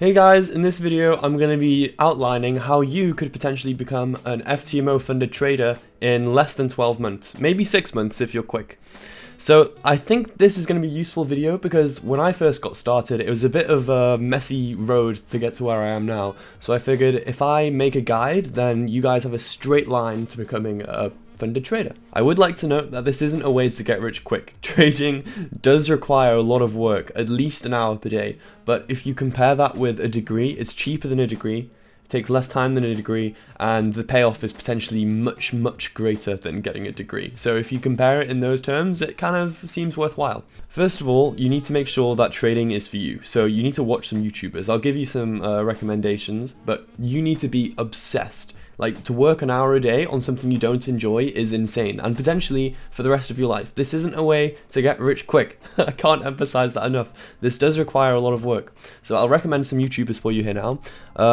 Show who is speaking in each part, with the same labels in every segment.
Speaker 1: Hey guys, in this video I'm going to be outlining how you could potentially become an FTMO funded trader in less than 12 months, maybe 6 months if you're quick. So I think this is going to be a useful video because when I first got started it was a bit of a messy road to get to where I am now. So I figured if I make a guide, then you guys have a straight line to becoming a funded trader. I would like to note that this isn't a way to get rich quick. Trading does require a lot of work, at least an hour per day, but if you compare that with a degree, it's cheaper than a degree, it takes less time than a degree, and the payoff is potentially much greater than getting a degree. So if you compare it in those terms, it kind of seems worthwhile. First of all, you need to make sure that trading is for you. So you need to watch some YouTubers. I'll give you some recommendations, but you need to be obsessed. Like, to work an hour a day on something you don't enjoy is insane, and potentially for the rest of your life. This isn't a way to get rich quick. I can't emphasize that enough. This does require a lot of work. So I'll recommend some YouTubers for you here now.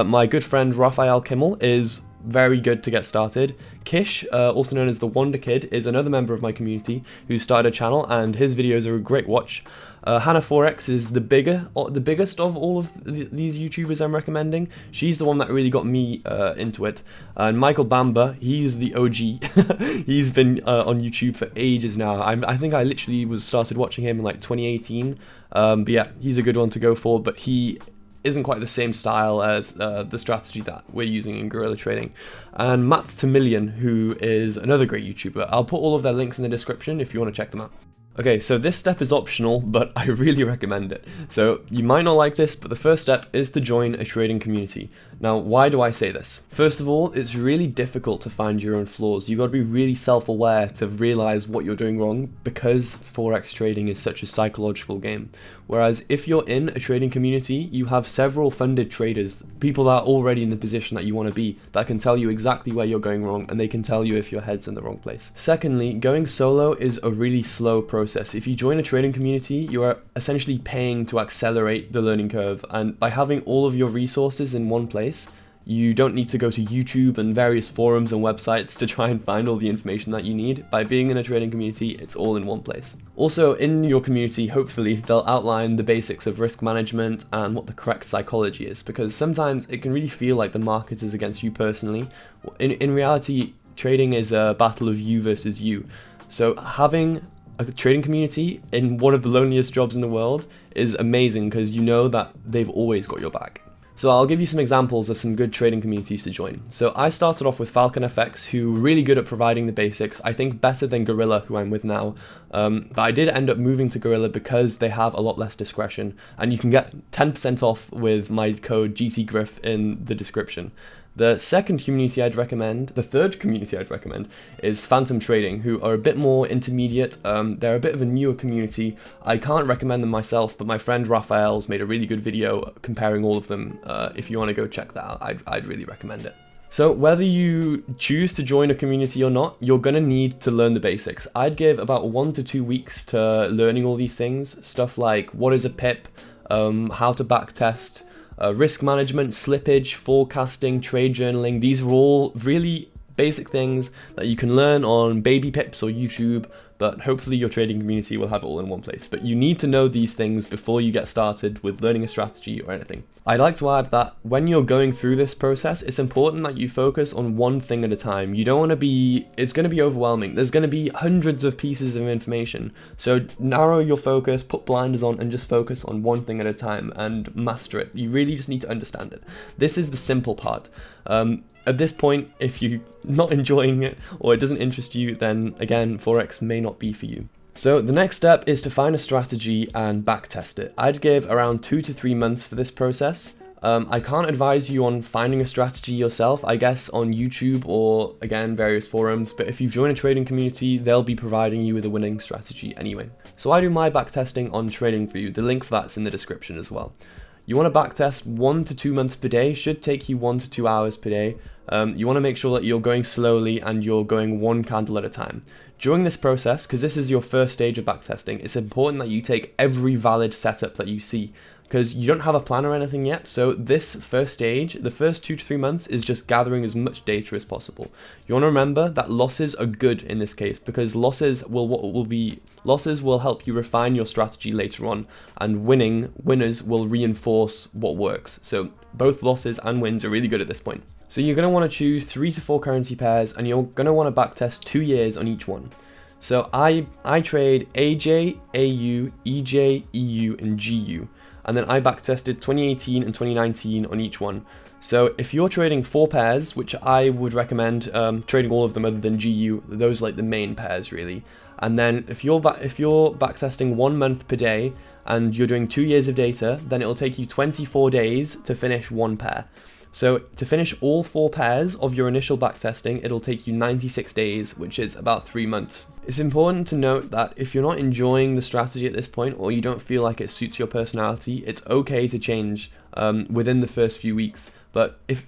Speaker 1: My good friend Raphael Kimmel is very good to get started. Kish, also known as the Wonder Kid, is another member of my community who started a channel, and his videos are a great watch. Hannah Forex is the biggest of all of these YouTubers I'm recommending. She's the one that really got me into it. And Michael Bamba, he's the OG. He's been on YouTube for ages now. I think I literally started watching him in like 2018. But yeah, he's a good one to go for, but he isn't quite the same style as the strategy that we're using in guerrilla trading. And Matt Tamillion, who is another great YouTuber. I'll put all of their links in the description if you want to check them out. Okay, so this step is optional, but I really recommend it. So you might not like this, but the first step is to join a trading community. Now, why do I say this? First of all, it's really difficult to find your own flaws. You've got to be really self-aware to realize what you're doing wrong, because Forex trading is such a psychological game. Whereas if you're in a trading community, you have several funded traders, people that are already in the position that you want to be, that can tell you exactly where you're going wrong, and they can tell you if your head's in the wrong place. Secondly, going solo is a really slow process. If you join a trading community, you are essentially paying to accelerate the learning curve, and by having all of your resources in one place, you don't need to go to YouTube and various forums and websites to try and find all the information that you need. By being in a trading community, it's all in one place. Also, in your community, hopefully, they'll outline the basics of risk management and what the correct psychology is, because sometimes it can really feel like the market is against you personally. In reality, trading is a battle of you versus you. So having a trading community in one of the loneliest jobs in the world is amazing, because you know that they've always got your back. So I'll give you some examples of some good trading communities to join. So I started off with Falcon FX, who are really good at providing the basics, I think better than Gorilla, who I'm with now. But I did end up moving to Gorilla because they have a lot less discretion, and you can get 10% off with my code GTGriff in the description. The third community I'd recommend is Phantom Trading, who are a bit more intermediate. They're a bit of a newer community. I can't recommend them myself, but my friend Raphael's made a really good video comparing all of them. If you want to go check that out, I'd really recommend it. So whether you choose to join a community or not, you're going to need to learn the basics. I'd give about 1 to 2 weeks to learning all these things. Stuff like what is a pip, how to backtest, risk management, slippage, forecasting, trade journaling. These are all really basic things that you can learn on Baby Pips or YouTube, but hopefully your trading community will have it all in one place. But you need to know these things before you get started with learning a strategy or anything. I'd like to add that when you're going through this process, it's important that you focus on one thing at a time. You don't want to be, it's going to be overwhelming. There's going to be hundreds of pieces of information. So narrow your focus, put blinders on, and just focus on one thing at a time and master it. You really just need to understand it. This is the simple part. At this point, if you're not enjoying it or it doesn't interest you, then again, Forex may not be for you. So the next step is to find a strategy and backtest it. I'd give around 2 to 3 months for this process. I can't advise you on finding a strategy yourself, I guess on YouTube or again various forums, but if you join a trading community, they'll be providing you with a winning strategy anyway. So I do my backtesting on TradingView. The link for that's in the description as well. You want to backtest 1 to 2 months per day, should take you 1 to 2 hours per day. You want to make sure that you're going slowly and you're going one candle at a time. During this process, because this is your first stage of backtesting, it's important that you take every valid setup that you see. because you don't have a plan or anything yet. So this first stage, the first 2 to 3 months, is just gathering as much data as possible. You want to remember that losses are good in this case, because losses will help you refine your strategy later on, and winners will reinforce what works. So both losses and wins are really good at this point. So you're going to want to choose 3 to 4 currency pairs, and you're going to want to backtest 2 years on each one. So I trade AJ, AU, EJ, EU, and GU, and then I backtested 2018 and 2019 on each one. So if you're trading 4 pairs, which I would recommend trading all of them other than GU, those are like the main pairs really. And then if you're backtesting 1 month per day and you're doing 2 years of data, then it'll take you 24 days to finish 1 pair. So to finish all 4 pairs of your initial backtesting, it'll take you 96 days, which is about 3 months. It's important to note that if you're not enjoying the strategy at this point, or you don't feel like it suits your personality, it's okay to change within the first few weeks. But if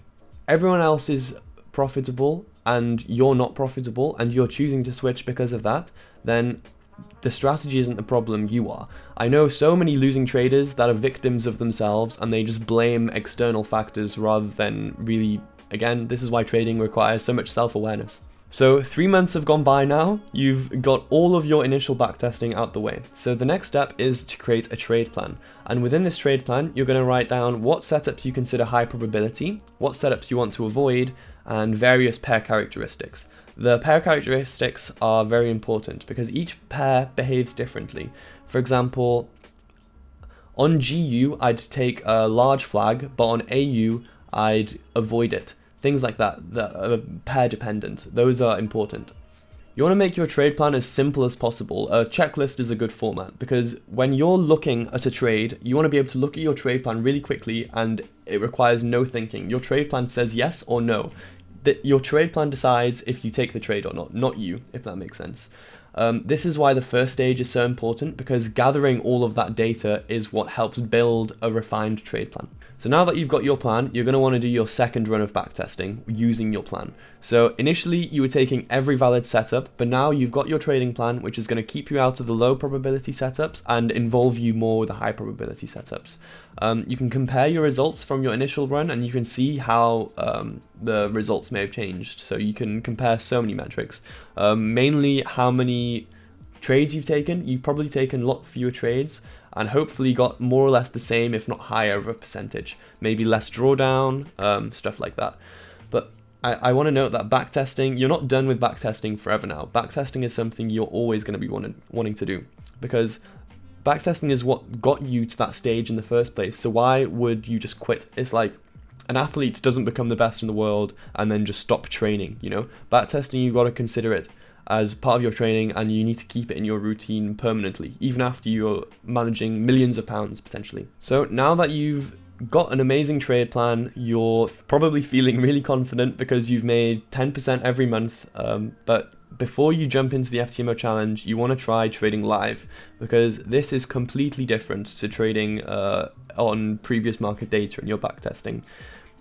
Speaker 1: everyone else is profitable and you're not profitable and you're choosing to switch because of that, then the strategy isn't the problem, you are. I know so many losing traders that are victims of themselves and they just blame external factors rather than really, again, this is why trading requires so much self-awareness. So 3 months have gone by now, you've got all of your initial backtesting out the way. So the next step is to create a trade plan. And within this trade plan, you're going to write down what setups you consider high probability, what setups you want to avoid, and various pair characteristics. The pair characteristics are very important because each pair behaves differently. For example, on GU, I'd take a large flag, but on AU, I'd avoid it. Things like that are pair dependent. Those are important. You want to make your trade plan as simple as possible. A checklist is a good format because when you're looking at a trade, you want to be able to look at your trade plan really quickly and it requires no thinking. Your trade plan says yes or no. Your trade plan decides if you take the trade or not you, if that makes sense. This is why the first stage is so important, because gathering all of that data is what helps build a refined trade plan. So now that you've got your plan, you're going to want to do your second run of backtesting using your plan. So initially you were taking every valid setup, but now you've got your trading plan, which is going to keep you out of the low probability setups and involve you more with the high probability setups. You can compare your results from your initial run and you can see how the results may have changed. So you can compare so many metrics, mainly how many trades you've taken. You've probably taken a lot fewer trades and hopefully got more or less the same, if not higher of a percentage, maybe less drawdown, stuff like that. But I want to note that backtesting, you're not done with backtesting forever now. Backtesting is something you're always going to be wanting to do, because backtesting is what got you to that stage in the first place. So why would you just quit? It's like an athlete doesn't become the best in the world and then just stop training, you know? Backtesting, you've got to consider it as part of your training and you need to keep it in your routine permanently, even after you're managing millions of pounds potentially. So now that you've got an amazing trade plan, you're probably feeling really confident because you've made 10% every month, but before you jump into the FTMO challenge, you want to try trading live, because this is completely different to trading on previous market data in your backtesting.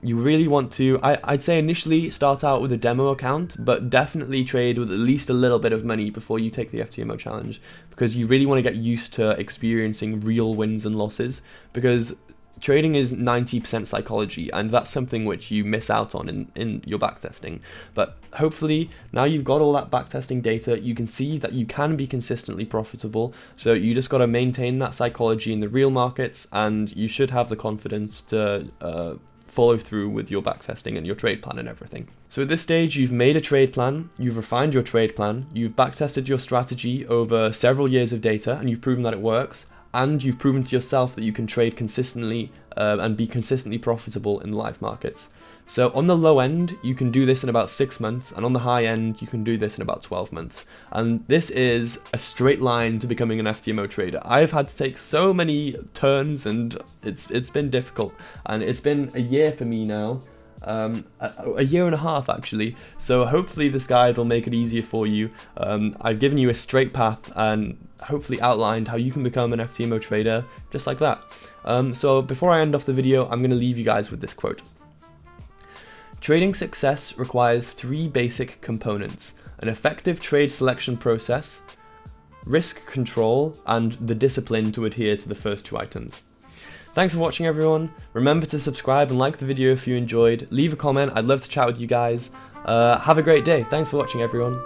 Speaker 1: You really want to, I'd say initially start out with a demo account, but definitely trade with at least a little bit of money before you take the FTMO challenge, because you really want to get used to experiencing real wins and losses, because trading is 90% psychology, and that's something which you miss out on in your backtesting. But hopefully, now you've got all that backtesting data, you can see that you can be consistently profitable, so you just got to maintain that psychology in the real markets, and you should have the confidence to follow through with your backtesting and your trade plan and everything. So at this stage, you've made a trade plan, you've refined your trade plan, you've backtested your strategy over several years of data, and you've proven that it works, and you've proven to yourself that you can trade consistently and be consistently profitable in live markets. So on the low end, you can do this in about 6 months, and on the high end, you can do this in about 12 months. And this is a straight line to becoming an FTMO trader. I've had to take so many turns, and it's been difficult. And it's been a year for me now, a year and a half actually. So hopefully this guide will make it easier for you. I've given you a straight path and hopefully outlined how you can become an FTMO trader just like that. So before I end off the video, I'm going to leave you guys with this quote. Trading success requires 3 basic components: an effective trade selection process, risk control, and the discipline to adhere to the first 2 items. Thanks for watching, everyone. Remember to subscribe and like the video if you enjoyed. Leave a comment, I'd love to chat with you guys. Have a great day. Thanks for watching, everyone.